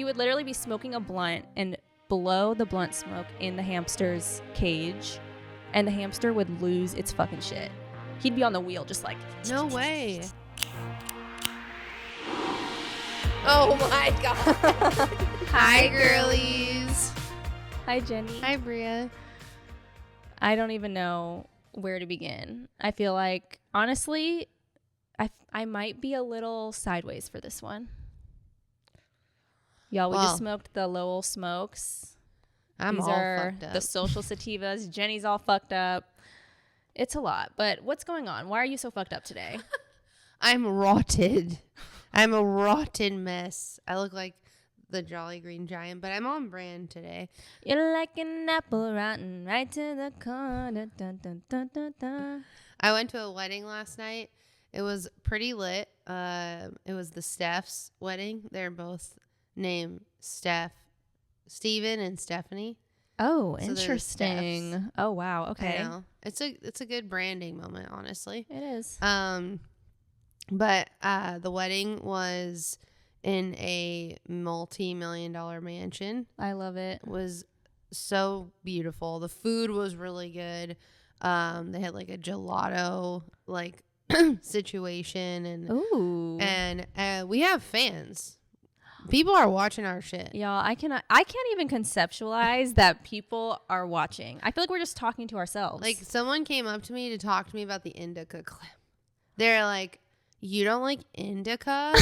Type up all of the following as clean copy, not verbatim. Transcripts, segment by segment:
You would literally be smoking a blunt and blow the blunt smoke in the hamster's cage, and the hamster would lose its fucking shit. He'd be on the wheel just like... No way. Oh my god. Hi, girlies. Hi, Jenny. Hi, Bria. I don't even know where to begin. I feel like, honestly, I might be a little sideways for this one. Y'all, we just smoked the Lowell Smokes. These all are fucked up. the social sativas. Jenny's all fucked up. It's a lot, but what's going on? Why are you so fucked up today? I'm rotted. I'm a rotten mess. I look like the Jolly Green Giant, but I'm on brand today. You're like an apple rotten right to the core. Dun, dun, dun, dun, dun, dun. I went to a wedding last night. It was pretty lit. It was the Steph's wedding. They're both named Steven and Stephanie. Oh, So interesting. Oh, wow. Okay. I know. It's a good branding moment, honestly. It is. But the wedding was in a multi-million-dollar mansion. I love it. It was so beautiful. The food was really good. They had like a gelato like situation, and we have fans. People are watching our shit. Y'all, I can't even conceptualize that people are watching. I feel like we're just talking to ourselves. Like, someone came up to me to talk to me about the indica clip. They're like, "You don't like indica?"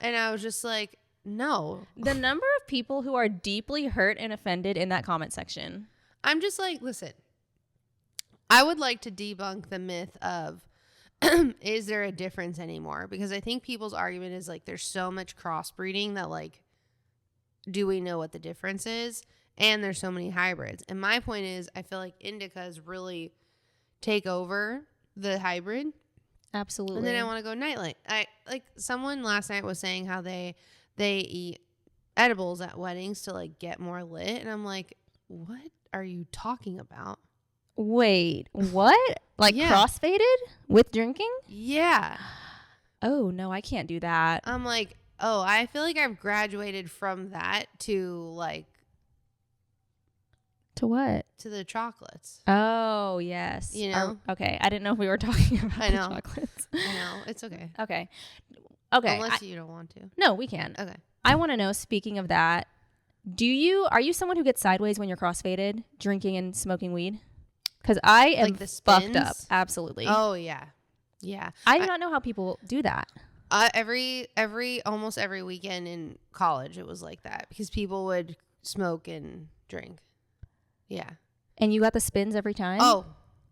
And I was just like, no. The number of people who are deeply hurt and offended in that comment section. I'm just like, listen, I would like to debunk the myth of is there a difference anymore? Because I think people's argument is like there's so much crossbreeding that like, do we know what the difference is? And there's so many hybrids. And my point is, I feel like indicas really take over the hybrid. Absolutely. And then I want to go nightlight. Like someone last night was saying how they eat edibles at weddings to like get more lit, and I'm like, what are you talking about? Wait, what? Like crossfaded with drinking? Yeah. Oh, no, I can't do that. I'm like, oh, I feel like I've graduated from that to like. To what? To the chocolates. Oh, yes. You know? Okay, I didn't know if we were talking about I know. the chocolates. I know. It's okay. Okay. Unless you don't want to. No, we can. Okay. I want to know, speaking of that, are you someone who gets sideways when you're crossfaded, drinking and smoking weed? Because I am like fucked up. Absolutely. Oh, yeah. Yeah. I do not know how people do that. Almost every weekend in college, it was like that because people would smoke and drink. Yeah. And you got the spins every time? Oh,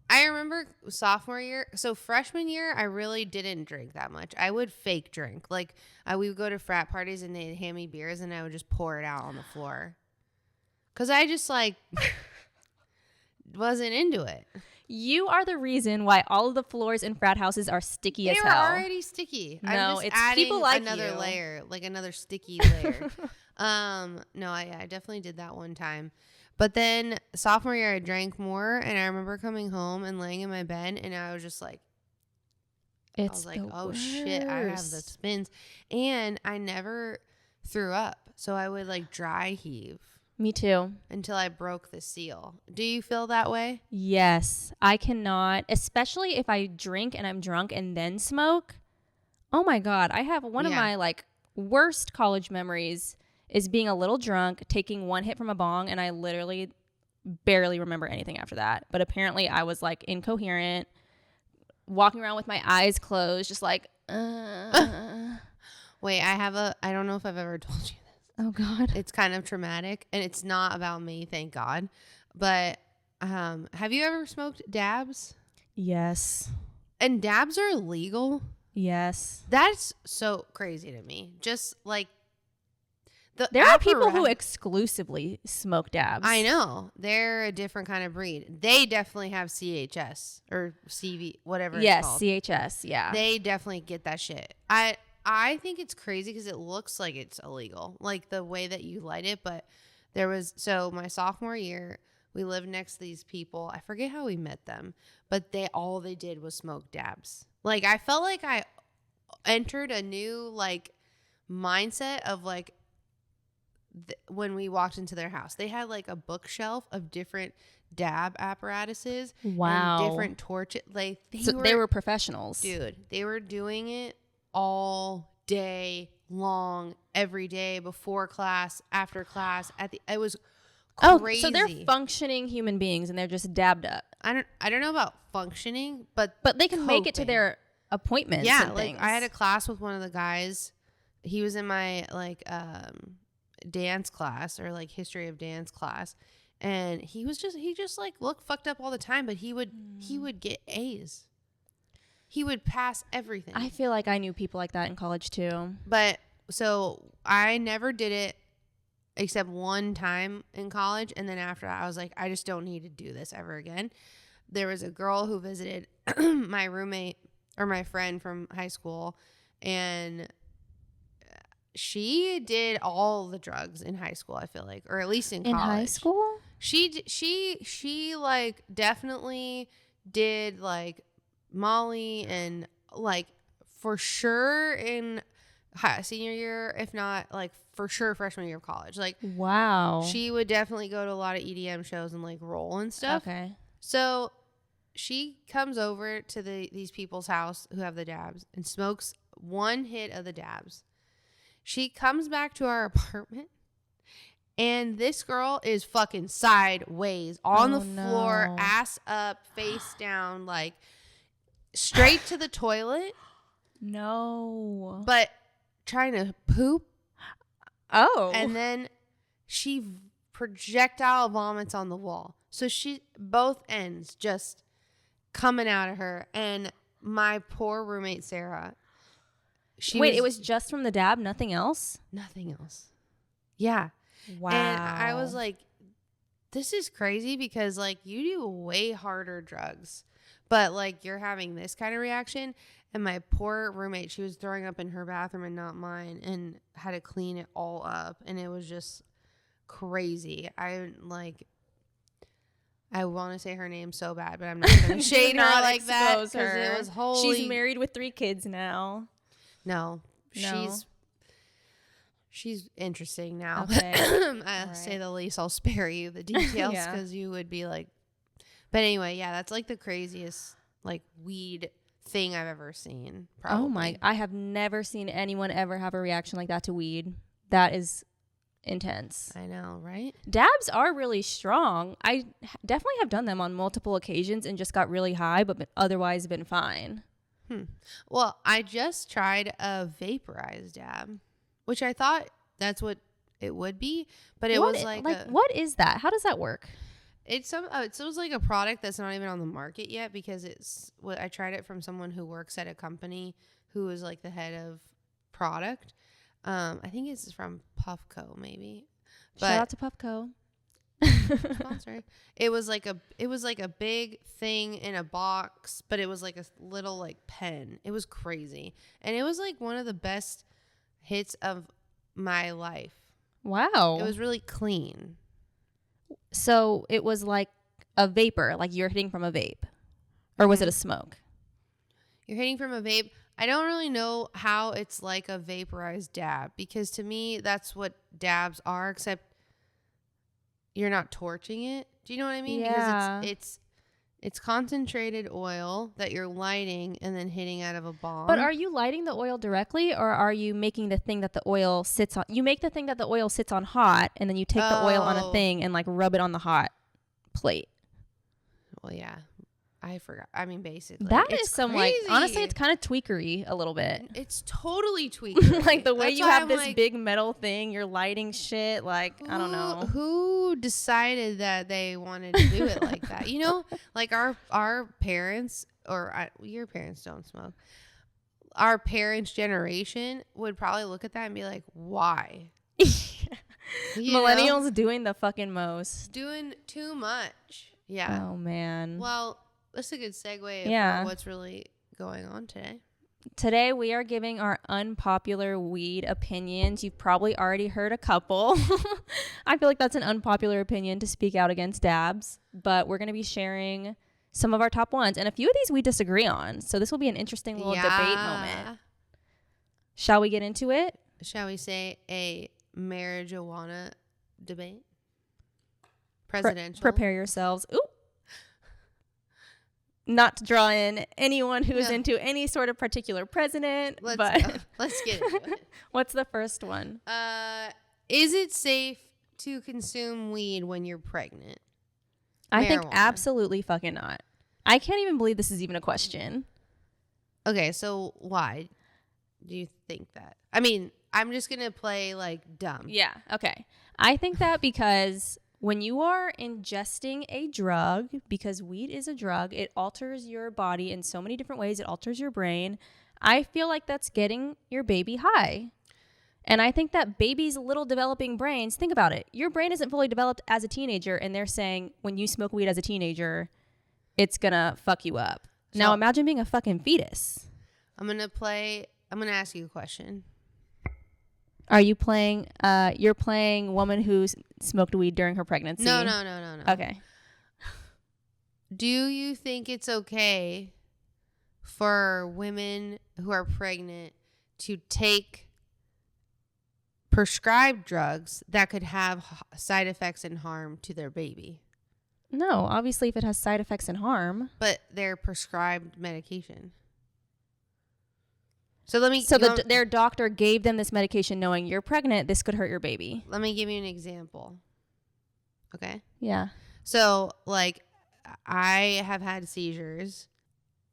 I remember sophomore year. So freshman year, I really didn't drink that much. I would fake drink. Like we would go to frat parties and they'd hand me beers and I would just pour it out on the floor. Because I just like wasn't into it. You are the reason why all of the floors in frat houses are sticky as hell. They were already sticky. No, I'm just it's adding people like another you. layer, like another sticky layer. No, I definitely did that one time. But then sophomore year, I drank more, and I remember coming home and laying in my bed, and I was just like, oh shit, I have the spins. And I never threw up, so I would like dry heave. Me too. Until I broke the seal. Do you feel that way? Yes. I cannot, especially if I drink and I'm drunk and then smoke. Oh my God. I have one of my like worst college memories is being a little drunk, taking one hit from a bong, and I literally barely remember anything after that. But apparently I was like incoherent, walking around with my eyes closed, just like, Wait, I don't know if I've ever told you this. Oh God. It's kind of traumatic, and it's not about me, thank God. But have you ever smoked dabs? Yes. And dabs are illegal? Yes. That's so crazy to me. Just like there are people who exclusively smoke dabs. I know. They're a different kind of breed. They definitely have CHS or CV, whatever it's called. Yes, CHS, yeah. They definitely get that shit. I think it's crazy because it looks like it's illegal, like the way that you light it. But so my sophomore year, we lived next to these people. I forget how we met them, but all they did was smoke dabs. Like, I felt like I entered a new like mindset of like when we walked into their house. They had like a bookshelf of different dab apparatuses. Wow. And different torches. Like they were professionals. Dude, they were doing it all day long, every day, before class, after class, it was crazy. So they're functioning human beings and they're just dabbed up. I don't know about functioning, but they can make it to their appointments. Yeah, and like things. I had a class with one of the guys. He was in my like dance class, or like history of dance class, and he just like looked fucked up all the time, but he would get A's. He would pass everything. I feel like I knew people like that in college too. But so I never did it except one time in college, and then after that I was like, I just don't need to do this ever again. There was a girl who visited my roommate or my friend from high school, and she did all the drugs in high school, I feel like, or at least in college. In high school? She like definitely did like Molly, and like for sure in senior year, if not like for sure freshman year of college. Like, wow. She would definitely go to a lot of EDM shows and like roll and stuff. Okay. So she comes over to these people's house who have the dabs and smokes one hit of the dabs. She comes back to our apartment, and this girl is fucking sideways on the floor, ass up, face down, like straight to the toilet. No. But trying to poop. Oh. And then she projectile vomits on the wall. So both ends just coming out of her. And my poor roommate, Sarah. It was just from the dab, nothing else? Nothing else. Yeah. Wow. And I was like, this is crazy, because like you do way harder drugs, but like you're having this kind of reaction. And my poor roommate, she was throwing up in her bathroom and not mine, and had to clean it all up. And it was just crazy. I want to say her name so bad, but I'm not going to shade her like that, because it was holy. She's married with 3 kids now. No. She's interesting now. Okay. Say the least. I'll spare you the details, because you would be like. But anyway, yeah, that's like the craziest like weed thing I've ever seen. Probably. Oh my! I have never seen anyone ever have a reaction like that to weed. That is intense. I know, right? Dabs are really strong. I definitely have done them on multiple occasions and just got really high, but otherwise been fine. Well, I just tried a vaporized dab, which I thought that's what it would be, but it was like what is that? How does that work? It was like a product that's not even on the market yet, because I tried it from someone who works at a company who is like the head of product. I think it's from Puffco, maybe. Shout out to Puffco. Sponsor. It was like a big thing in a box, but it was like a little like pen. It was crazy, and it was like one of the best hits of my life. Wow. It was really clean. So it was like a vapor, like you're hitting from a vape, or was it a smoke? You're hitting from a vape. I don't really know how it's like a vaporized dab, because to me that's what dabs are, except you're not torching it. Do you know what I mean? Yeah. Because it's concentrated oil that you're lighting and then hitting out of a bomb. But are you lighting the oil directly, or are you making the thing that the oil sits on? You make the thing that the oil sits on hot, and then you take the oil on a thing and like rub it on the hot plate. Well, yeah. I forgot. I mean, basically. That is some crazy. Like, honestly, it's kind of tweakery a little bit. It's totally tweakery. Like the way you have this big metal thing, you're lighting shit. Like, I don't know. Who decided that they wanted to do it like that? You know, like our parents, your parents don't smoke. Our parents' generation would probably look at that and be like, why? Millennials doing the fucking most. Doing too much. Yeah. Oh, man. Well, that's a good segue for what's really going on today. Today, we are giving our unpopular weed opinions. You've probably already heard a couple. I feel like that's an unpopular opinion to speak out against dabs, but we're going to be sharing some of our top ones. And a few of these we disagree on. So this will be an interesting little debate moment. Shall we get into it? Shall we say a marijuana debate? Presidential. Prepare yourselves. Ooh. Not to draw in anyone who is into any sort of particular president. Let's get into it. What's the first one? Is it safe to consume weed when you're pregnant? I think absolutely fucking not. I can't even believe this is even a question. Okay, so why do you think that? I mean, I'm just going to play like dumb. Yeah, okay. I think that because when you are ingesting a drug, because weed is a drug, it alters your body in so many different ways. It alters your brain. I feel like that's getting your baby high. And I think that babies' little developing brains, think about it. Your brain isn't fully developed as a teenager, and they're saying when you smoke weed as a teenager, it's going to fuck you up. So, now imagine being a fucking fetus. I'm going to ask you a question. Are you playing, you're playing woman who smoked weed during her pregnancy? No. Okay. Do you think it's okay for women who are pregnant to take prescribed drugs that could have side effects and harm to their baby? No, obviously if it has side effects and harm. But they're prescribed medication. Their doctor gave them this medication knowing you're pregnant, this could hurt your baby. Let me give you an example. Okay? Yeah. So, like, I have had seizures,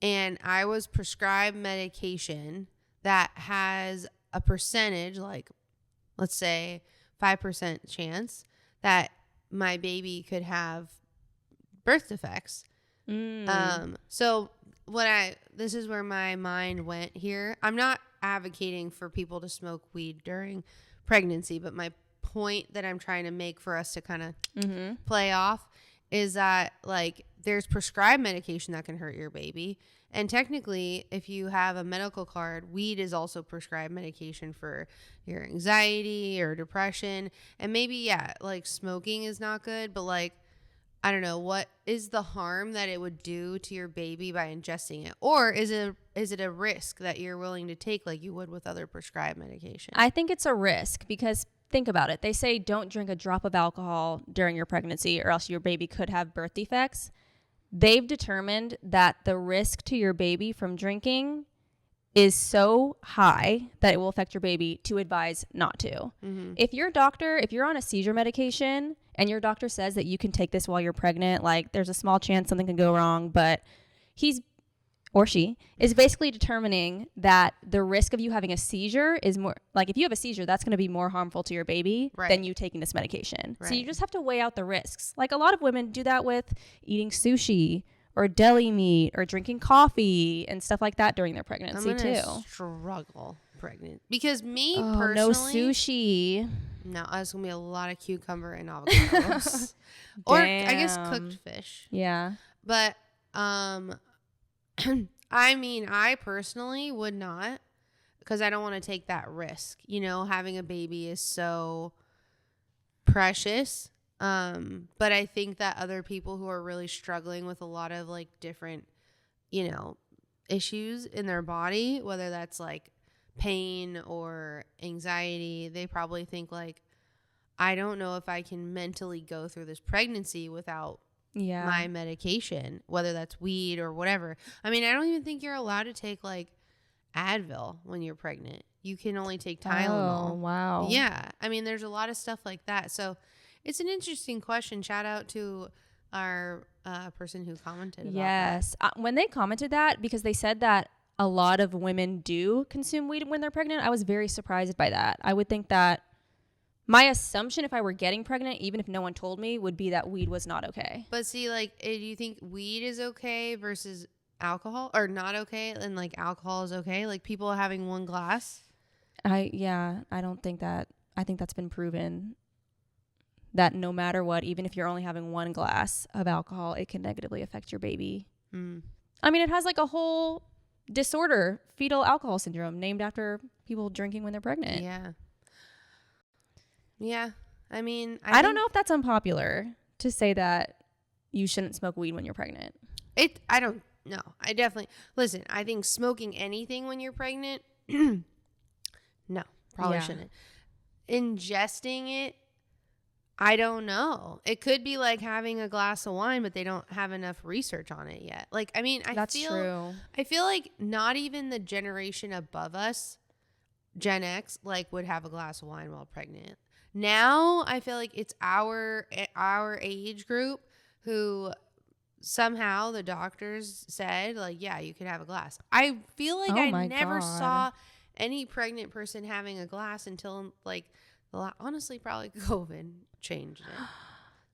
and I was prescribed medication that has a percentage, like, let's say 5% chance that my baby could have birth defects. So this is where my mind went here. I'm not advocating for people to smoke weed during pregnancy, but my point that I'm trying to make for us to kind of play off is that, like, there's prescribed medication that can hurt your baby. And technically, if you have a medical card, weed is also prescribed medication for your anxiety or depression. And maybe, yeah, like smoking is not good, but like, I don't know, what is the harm that it would do to your baby by ingesting it? Or is it a risk that you're willing to take like you would with other prescribed medication? I think it's a risk because think about it. They say don't drink a drop of alcohol during your pregnancy or else your baby could have birth defects. They've determined that the risk to your baby from drinking is so high that it will affect your baby to advise not to. If you're on a seizure medication and your doctor says that you can take this while you're pregnant, like there's a small chance something can go wrong, but he's or she is basically determining that the risk of you having a seizure is more, like if you have a seizure, that's going to be more harmful to your baby than you taking this medication. Right. So you just have to weigh out the risks. Like a lot of women do that with eating sushi or deli meat or drinking coffee and stuff like that during their pregnancy too. Struggle pregnant because personally, no sushi. No, it's gonna be a lot of cucumber and avocados, or I guess cooked fish. Yeah, but I mean, I personally would not, because I don't want to take that risk. You know, having a baby is so precious. But I think that other people who are really struggling with a lot of like different, you know, issues in their body, whether that's like pain or anxiety, they probably think like, I don't know if I can mentally go through this pregnancy without my medication, whether that's weed or whatever. I mean, I don't even think you're allowed to take like Advil when you're pregnant. You can only take Tylenol. Oh, wow. Yeah. I mean, there's a lot of stuff like that. So it's an interesting question. Shout out to our person who commented about that. When they commented that, because they said that a lot of women do consume weed when they're pregnant, I was very surprised by that. I would think that my assumption if I were getting pregnant, even if no one told me, would be that weed was not okay. But see, like, do you think weed is okay versus alcohol, or not okay, and like alcohol is okay? Like people having one glass? I don't think that. I think that's been proven that no matter what, even if you're only having one glass of alcohol, it can negatively affect your baby. I mean, it has like a whole disorder, fetal alcohol syndrome, named after people drinking when they're pregnant. Yeah. I mean, I don't know if that's unpopular to say that you shouldn't smoke weed when you're pregnant. I don't know. I definitely, listen, I think smoking anything when you're pregnant, no, probably shouldn't. ingesting it, I don't know. It could be like having a glass of wine, but they don't have enough research on it yet. Like, I mean, That's true. I feel like not even the generation above us, Gen X, like would have a glass of wine while pregnant. Now I feel like it's our age group who somehow the doctors said, like, yeah, you could have a glass. I feel like I never saw any pregnant person having a glass until like honestly probably COVID changed it.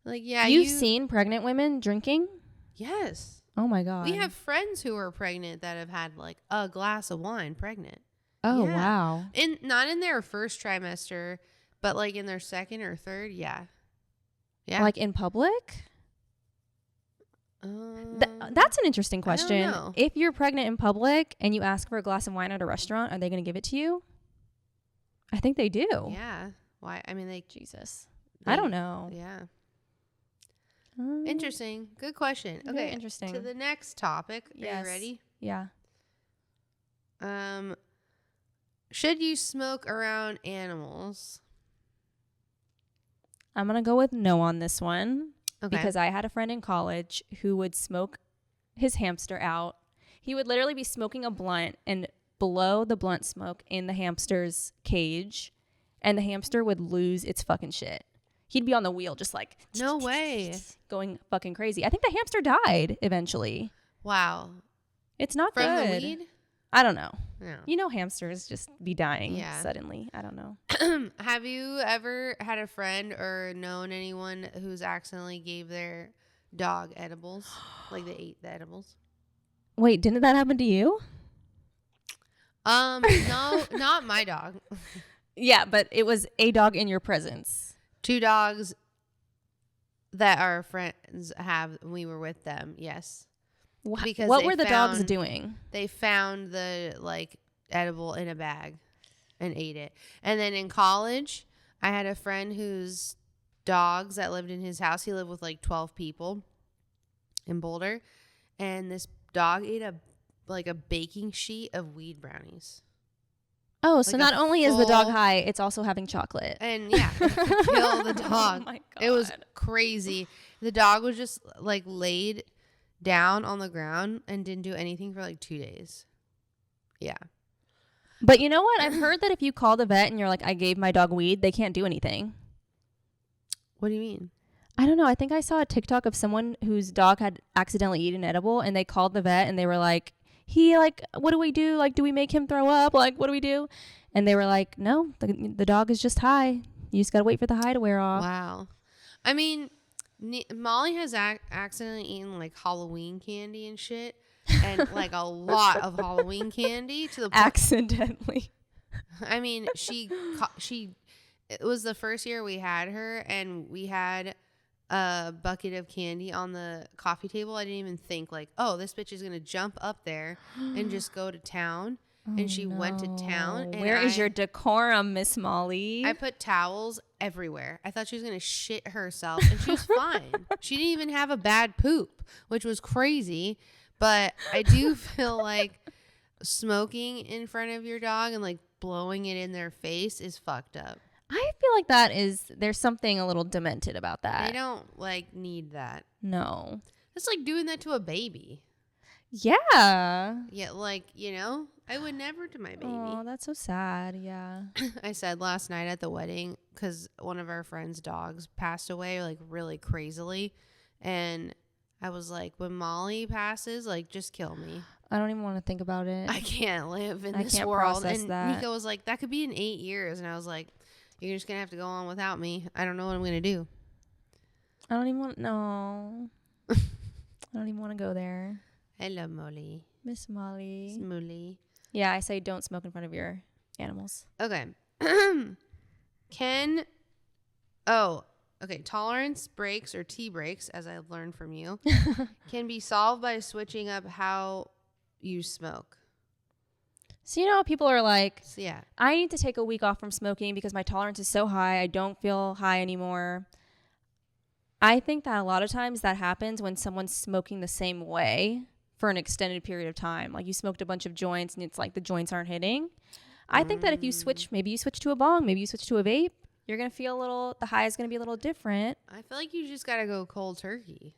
Like, yeah, you've seen pregnant women drinking? Yes. Oh my God. We have friends who are pregnant that have had like a glass of wine pregnant. Oh, yeah. Wow. Not in their first trimester, but like in their second or third. Yeah. Yeah. Like in public? That's an interesting question. I don't know. If you're pregnant in public and you ask for a glass of wine at a restaurant, are they going to give it to you? I think they do. Yeah. Why? I mean, Jesus. I don't know. Yeah. Interesting. Good question. Okay. Interesting. To the next topic. Are you ready? Yeah. Should you smoke around animals? I'm going to go with no on this one. Okay. Because I had a friend in college who would smoke his hamster out. He would literally be smoking a blunt and blow the blunt smoke in the hamster's cage, and the hamster would lose its fucking shit. He'd be on the wheel just like, no way, going fucking crazy. I think the hamster died eventually. Wow. It's not from good. The weed? I don't know. Yeah. You know, hamsters just be dying suddenly. I don't know. Have you ever had a friend or known anyone who's accidentally gave their dog edibles? Like they ate the edibles? Wait, didn't that happen to you? No, not my dog. Yeah, but it was a dog in your presence. 2 dogs that our friends have. We were with them. Yes. Because what were the dogs doing? They found the like edible in a bag and ate it. And then in college, I had a friend whose dogs that lived in his house. He lived with like 12 people in Boulder, and this dog ate a baking sheet of weed brownies. Oh, like so not only is the dog high, it's also having chocolate. And yeah, it could kill the dog. Oh my God. It was crazy. The dog was just like laid down on the ground and didn't do anything for like 2 days. Yeah. But you know what? I've heard that if you call the vet and you're like, I gave my dog weed, they can't do anything. What do you mean? I don't know. I think I saw a TikTok of someone whose dog had accidentally eaten edible, and they called the vet and they were like, what do we do? Like, do we make him throw up? Like, what do we do? And they were like, no, the dog is just high. You just got to wait for the high to wear off. Wow. I mean, Molly has accidentally eaten like Halloween candy and shit, and like a lot of Halloween candy to the point. Accidentally. I mean, it was the first year we had her, and we had a bucket of candy on the coffee table. I didn't even think like, oh, this bitch is gonna jump up there and just go to town. And she went to town. And Where is your decorum, Miss Molly? I put towels everywhere. I thought she was going to shit herself, and she was fine. She didn't even have a bad poop, which was crazy. But I do feel like smoking in front of your dog and like blowing it in their face is fucked up. I feel like there's something a little demented about that. They don't like need that. No. It's like doing that to a baby. Yeah. Yeah, like, you know, I would never to my baby. Oh, that's so sad. Yeah. I said last night at the wedding, because one of our friends' dogs passed away like really crazily. And I was like, when Molly passes, like, just kill me. I don't even want to think about it. I can't live in this can't world. process And that. Nico was like, that could be in 8 years. And I was like, you're just going to have to go on without me. I don't know what I'm going to do. I don't even want, no. I don't even want to go there. Hello, Molly. Miss Molly. Smooly. Yeah, I say don't smoke in front of your animals. Okay. Tolerance breaks or tea breaks, as I've learned from you, can be solved by switching up how you smoke. So, you know, people are like, yeah, I need to take a week off from smoking because my tolerance is so high. I don't feel high anymore. I think that a lot of times that happens when someone's smoking the same way for an extended period of time. Like you smoked a bunch of joints and it's like the joints aren't hitting. I think that if you switch, maybe you switch to a bong, maybe you switch to a vape, you're going to feel the high is going to be a little different. I feel like you just got to go cold turkey.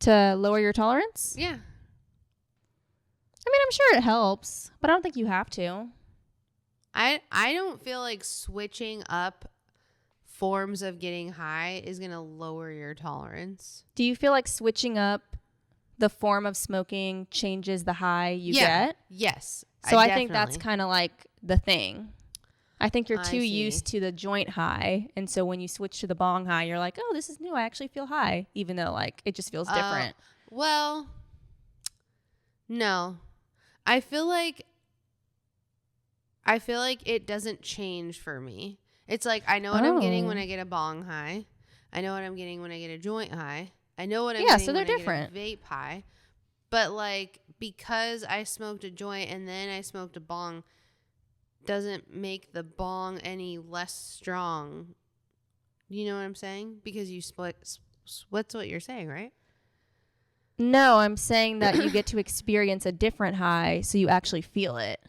To lower your tolerance? Yeah. I mean, I'm sure it helps, but I don't think you have to. I don't feel like switching up forms of getting high is going to lower your tolerance. Do you feel like switching up the form of smoking changes the high you get? Yes. So I think that's kind of like the thing. I think you're too used to the joint high. And so when you switch to the bong high, you're like, oh, this is new. I actually feel high, even though like it just feels different. Well, no. I feel like it doesn't change for me. It's like I know what I'm getting when I get a bong high. I know what I'm getting when I get a joint high. I know what I'm getting so they're when different. I get a vape high. But like because I smoked a joint and then I smoked a bong doesn't make the bong any less strong. You know what I'm saying? Because you split. What's what you're saying, right? No, I'm saying that you get to experience a different high, so you actually feel it.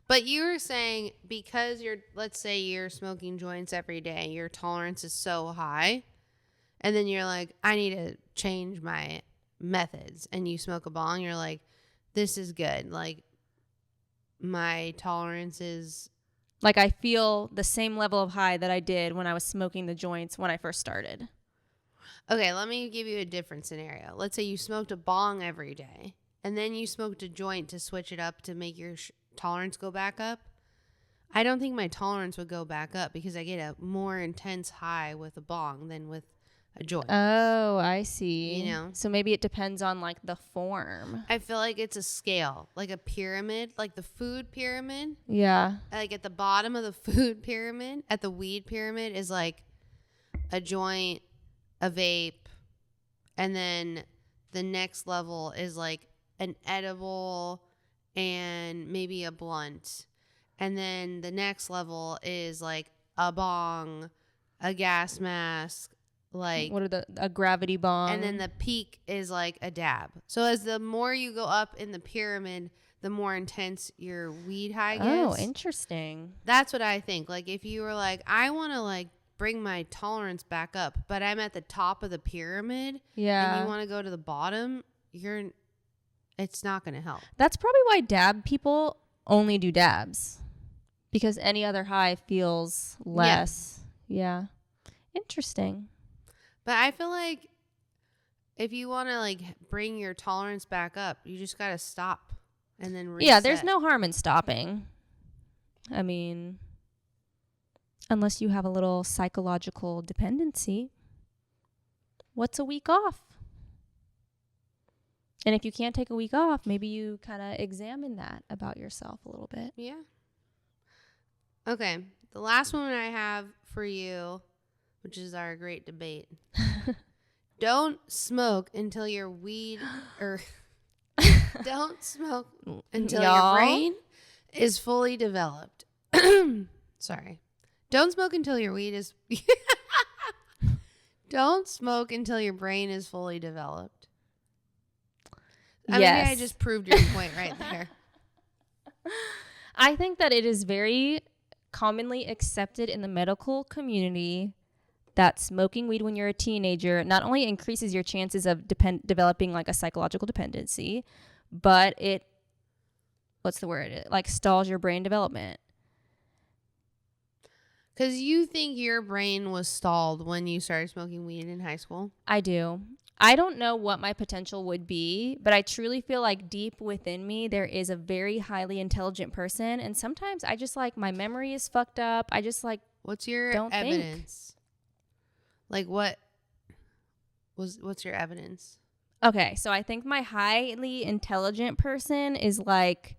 But you were saying because let's say you're smoking joints every day, your tolerance is so high, and then you're like, I need to change my methods, and you smoke a bong, you're like, this is good. Like, my tolerance is... Like, I feel the same level of high that I did when I was smoking the joints when I first started. Okay, let me give you a different scenario. Let's say you smoked a bong every day, and then you smoked a joint to switch it up to make your tolerance go back up. I don't think my tolerance would go back up because I get a more intense high with a bong than with a joint. Oh, I see. You know? So maybe it depends on like the form. I feel like it's a scale, like a pyramid, like the food pyramid. Yeah. Like at the bottom of the food pyramid, at the weed pyramid is like a joint, a vape, and then the next level is like an edible and maybe a blunt. And then the next level is like a bong, a gas mask, like what are a gravity bong. And then the peak is like a dab. So as the more you go up in the pyramid, the more intense your weed high gets. Oh, interesting. That's what I think. Like if you were like, I want to like bring my tolerance back up, but I'm at the top of the pyramid. Yeah. And you want to go to the bottom, it's not going to help. That's probably why dab people only do dabs. Because any other high feels less. Yeah. Interesting. But I feel like if you want to like bring your tolerance back up, you just got to stop and then reset. Yeah, there's no harm in stopping. I mean, unless you have a little psychological dependency. What's a week off? And if you can't take a week off, maybe you kind of examine that about yourself a little bit. Yeah. Okay. The last one I have for you, which is our great debate. Don't smoke until your weed or don't smoke until your brain is fully developed. Sorry. Don't smoke until your weed is Don't smoke until your brain is fully developed. Maybe I just proved your point right there. I think that it is very commonly accepted in the medical community that smoking weed when you're a teenager not only increases your chances of developing like a psychological dependency, but it like stalls your brain development. Because you think your brain was stalled when you started smoking weed in high school? I do. I don't know what my potential would be, but I truly feel like deep within me, there is a very highly intelligent person. And sometimes I just like my memory is fucked up. I just like, what's your evidence? Like what's your evidence? Okay. So I think my highly intelligent person is like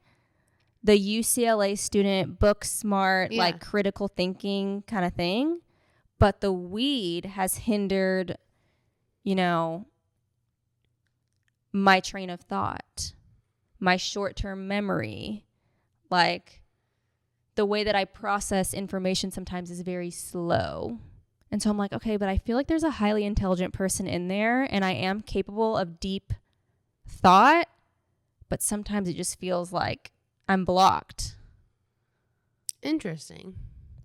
the UCLA student, book smart, like critical thinking kind of thing. But the weed has hindered, you know, my train of thought, my short-term memory, like the way that I process information sometimes is very slow. And so I'm like, okay, but I feel like there's a highly intelligent person in there and I am capable of deep thought, but sometimes it just feels like I'm blocked. Interesting.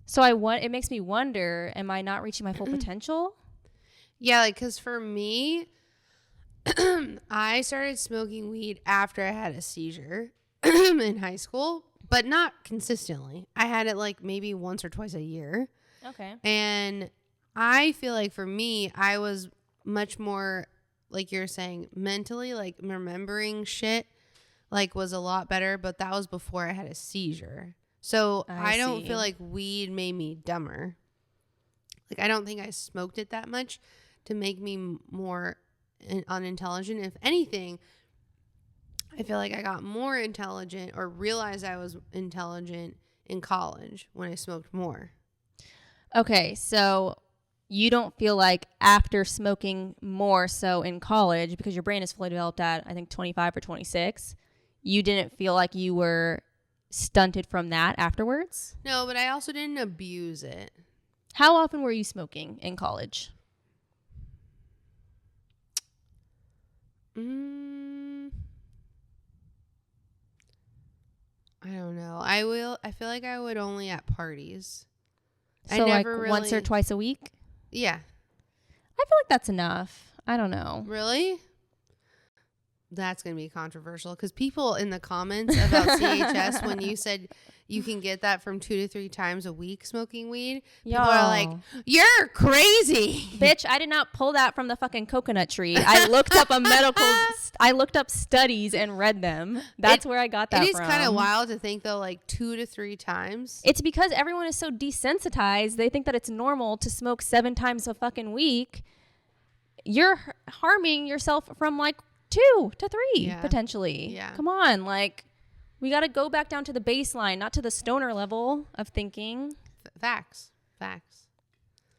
So it makes me wonder, am I not reaching my full potential? Yeah, like, because for me, I started smoking weed after I had a seizure in high school, but not consistently. I had it like maybe once or twice a year. Okay. And I feel like for me, I was much more, like you're saying, mentally, like remembering shit, like was a lot better, but that was before I had a seizure. So I don't feel like weed made me dumber. Like, I don't think I smoked it that much to make me more unintelligent. If anything, I feel like I got more intelligent or realized I was intelligent in college when I smoked more. Okay, so you don't feel like after smoking more so in college, because your brain is fully developed at, I think, 25 or 26, you didn't feel like you were stunted from that afterwards? No, but I also didn't abuse it. How often were you smoking in college? I don't know. I feel like I would only at parties. So I like never once or twice a week? Yeah. I feel like that's enough. I don't know. Really? That's going to be controversial because people in the comments about CHS, when you said you can get that from 2 to 3 times a week smoking weed, people are like, you're crazy. Bitch, I did not pull that from the fucking coconut tree. I looked up I looked up studies and read them. That's where I got that from. It is kind of wild to think, though, like 2 to 3 times. It's because everyone is so desensitized. They think that it's normal to smoke 7 times a fucking week. You're harming yourself from like 2 to 3 potentially. Yeah. Come on, like we got to go back down to the baseline, not to the stoner level of thinking. Facts.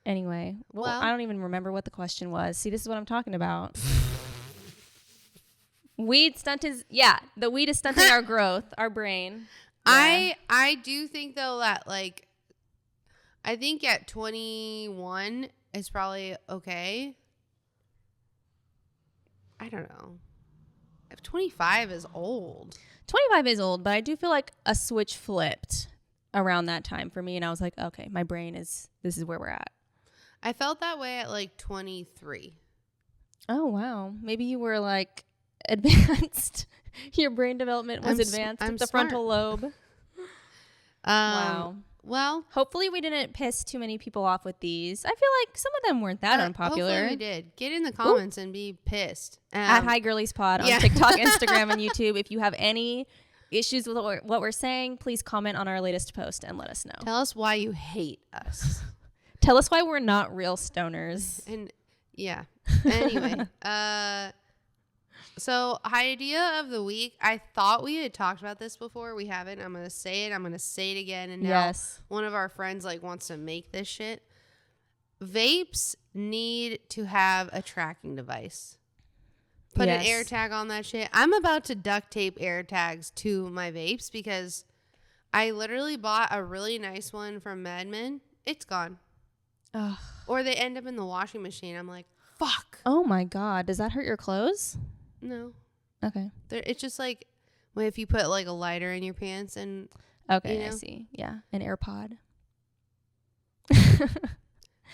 Anyway, well, I don't even remember what the question was. See, this is what I'm talking about. The weed is stunting our growth, our brain. Yeah. I do think though that like I think at 21 is probably okay. I don't know. If 25 is old. 25 is old, but I do feel like a switch flipped around that time for me. And I was like, okay, my brain this is where we're at. I felt that way at like 23. Oh, wow. Maybe you were like advanced. Your brain development was advanced at the frontal lobe. Wow. Well, hopefully we didn't piss too many people off with these. I feel like some of them weren't that unpopular. Hopefully we did. Get in the comments and be pissed. At High Girlies Pod on TikTok, Instagram, and YouTube. If you have any issues with what we're saying, please comment on our latest post and let us know. Tell us why you hate us. Tell us why we're not real stoners. And yeah. Anyway, so idea of the week. I thought we had talked about this before. We haven't. I'm gonna say it. I'm gonna say it again. And now one of our friends like wants to make this shit. Vapes need to have a tracking device. Put an air tag on that shit. I'm about to duct tape air tags to my vapes because I literally bought a really nice one from Mad Men. It's gone. Ugh. Or they end up in the washing machine. I'm like, fuck. Oh my God. Does that hurt your clothes? No. Okay. It's just like if you put like a lighter in your pants and. Okay, I see. Yeah. An AirPod.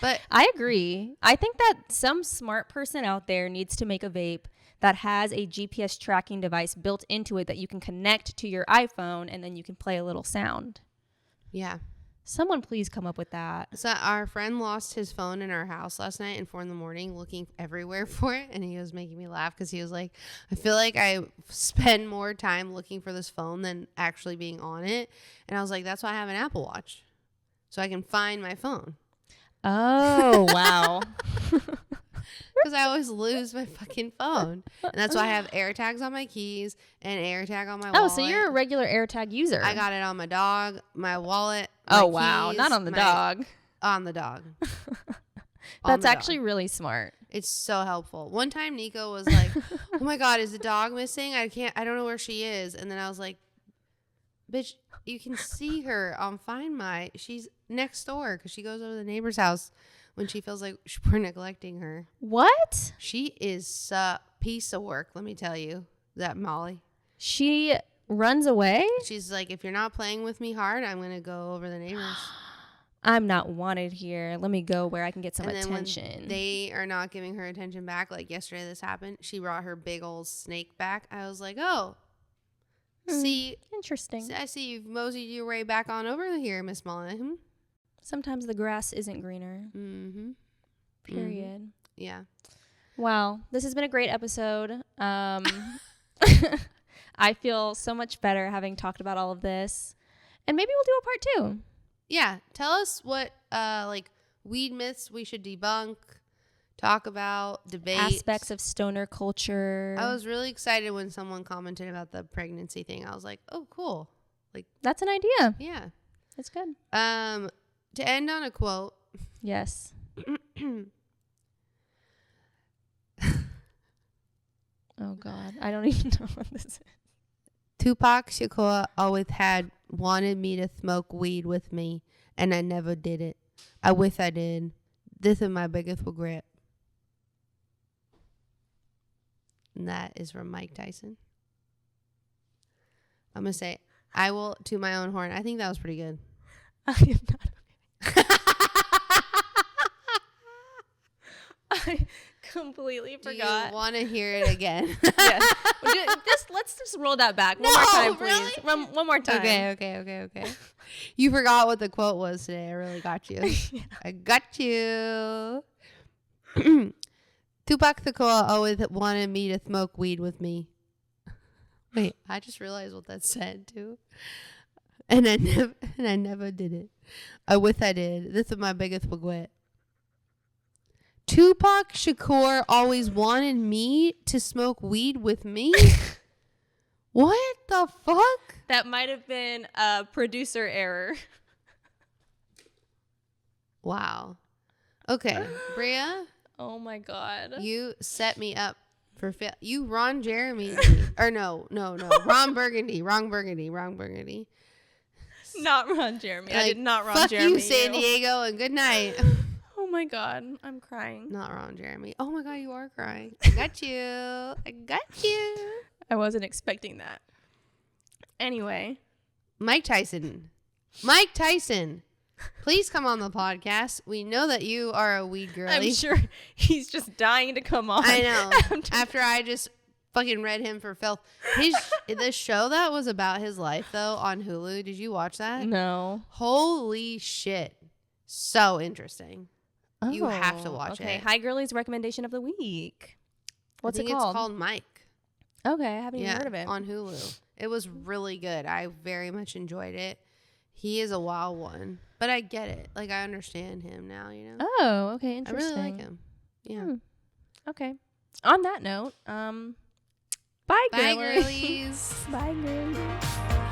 But I agree. I think that some smart person out there needs to make a vape that has a GPS tracking device built into it that you can connect to your iPhone and then you can play a little sound. Yeah. Someone please come up with that. So our friend lost his phone in our house last night and 4 a.m. looking everywhere for it. And he was making me laugh because he was like, I feel like I spend more time looking for this phone than actually being on it. And I was like, that's why I have an Apple Watch. So I can find my phone. Oh, wow. Because I always lose my fucking phone. And that's why I have AirTags on my keys and AirTag on my wallet. Oh, so you're a regular AirTag user. I got it on my dog, my wallet, my wow. Keys, not on the dog. On the dog. That's actually really smart. It's so helpful. One time Nico was like, oh my God, is the dog missing? I don't know where she is. And then I was like, bitch, you can see her on Find My. She's next door because she goes over to the neighbor's house when she feels like we're neglecting her. What? She is a piece of work, let me tell you. That Molly. She runs away. She's like, if you're not playing with me hard, I'm going to go over the neighbors. I'm not wanted here. Let me go where I can get some and attention. Then when they are not giving her attention back, like yesterday this happened, she brought her big old snake back. I was like, oh, see. Interesting. I see you've moseyed your way back on over here, Miss Mullen. Sometimes the grass isn't greener. Mm-hmm. Period. Mm-hmm. Yeah. Wow. This has been a great episode. I feel so much better having talked about all of this. And maybe we'll do a part 2. Yeah. Tell us what like weed myths we should debunk, talk about, debate. Aspects of stoner culture. I was really excited when someone commented about the pregnancy thing. I was like, oh, cool. Like, that's an idea. Yeah. That's good. To end on a quote. Yes. Oh, God. I don't even know what this is. Tupac Shakur always wanted me to smoke weed with me, and I never did it. I wish I did. This is my biggest regret. And that is from Mike Tyson. I'm going to say, I will toot my own horn. I think that was pretty good. I am not okay. I completely forgot. Do you want to hear it again? Yes. Let's just roll that back. One more time, please. Really? One more time. Okay. You forgot what the quote was today. I really got you. Yeah. I got you. Tupac Shakur always wanted me to smoke weed with me. Wait, I just realized what that said too. And I never did it. I wish I did. This is my biggest regret. Tupac Shakur always wanted me to smoke weed with me? What the fuck? That might have been a producer error. Wow. Okay, Bria. Oh my God. You set me up for fail. You Ron Jeremy. Or no. Ron Burgundy. Wrong Burgundy. Not Ron Jeremy. Like, I did not Ron fuck Jeremy. You, San Diego, and good night. Oh my God. I'm crying. Not Ron Jeremy. Oh my God, you are crying. I got you. I wasn't expecting that. Anyway. Mike Tyson. Please come on the podcast. We know that you are a weed girlie. I'm sure he's just dying to come on. I know. After I just fucking read him for filth. The show that was about his life, though, on Hulu. Did you watch that? No. Holy shit. So interesting. Oh, you have to watch it. High Girlies recommendation of the week. What's it called? It's called Mike. Okay, I haven't even heard of it. On Hulu. It was really good. I very much enjoyed it. He is a wild one, but I get it. Like, I understand him now, you know? Oh, okay, interesting. I really like him. Yeah. Okay. On that note, bye, girlies. Bye, girlies. Bye, girlies.